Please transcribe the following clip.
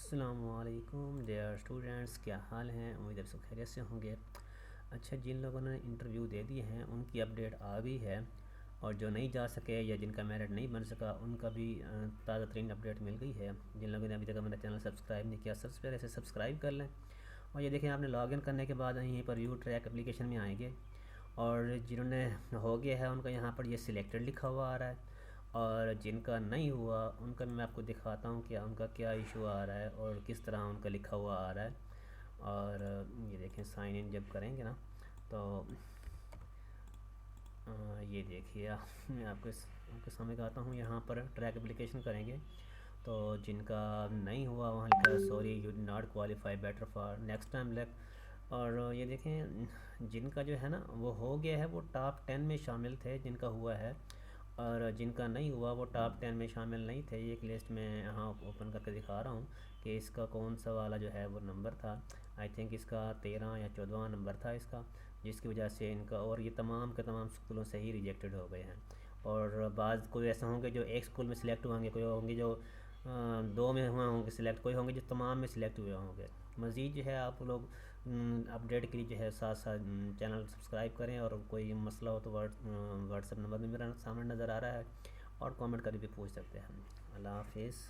अस्सलामुअलैकुम dear students, क्या हाल हैं। उम्मीद है सब खैरियत से होंगे। अच्छा, जिन लोगों ने इंटरव्यू दे दिए हैं उनकी अपडेट आ गई है, और जो नहीं जा सके या जिनका मेरिट नहीं बन सका उनका भी ताज़ा तरीन अपडेट मिल गई है। जिन लोगों ने अभी तक मेरा चैनल सब्सक्राइब नहीं किया, सबसे पहले इसे सब्सक्राइब कर लें। और ये देखें, आपने लॉगिन करने के बाद यहीं पर व्यू ट्रैक एप्लीकेशन में आएंगे, और जिन्होंने हो गया है उनका यहाँ पर ये सिलेक्टेड लिखा हुआ आ रहा है, और जिनका नहीं हुआ उनका मैं आपको दिखाता हूँ कि उनका क्या इशू आ रहा है और किस तरह उनका लिखा हुआ आ रहा है। और ये देखें, साइन इन जब करेंगे ना तो ये देखिए, मैं आपके सामने आता हूँ। यहाँ पर ट्रैक एप्लीकेशन करेंगे तो जिनका नहीं हुआ वहाँ लिखा है sorry you did not qualify, better for next time luck. और ये देखें, जिनका जो है ना वो हो गया है वो टॉप 10 में शामिल थे जिनका हुआ है, और जिनका नहीं हुआ वो टॉप 10 में शामिल नहीं थे। ये एक लिस्ट में यहाँ ओपन करके दिखा रहा हूँ कि इसका कौन सा वाला जो है वो नंबर था। आई थिंक इसका 13 या 14वां नंबर था इसका, जिसकी वजह से इनका, और ये तमाम के तमाम स्कूलों से ही रिजेक्टेड हो गए हैं। और बाज़ कोई ऐसे होंगे जो एक स्कूल में सिलेक्ट होंगे, कोई होंगे जो दो में हुए होंगे सिलेक्ट, कोई होंगे जो तमाम में सिलेक्ट हुए होंगे। मज़ीद जो है आप लोग अपडेट के लिए जो है साथ साथ चैनल सब्सक्राइब करें, और कोई मसला हो तो व्हाट्सएप नंबर भी मेरा सामने नज़र आ रहा है, और कमेंट करके भी पूछ सकते हैं। अल्लाह हाफिज़।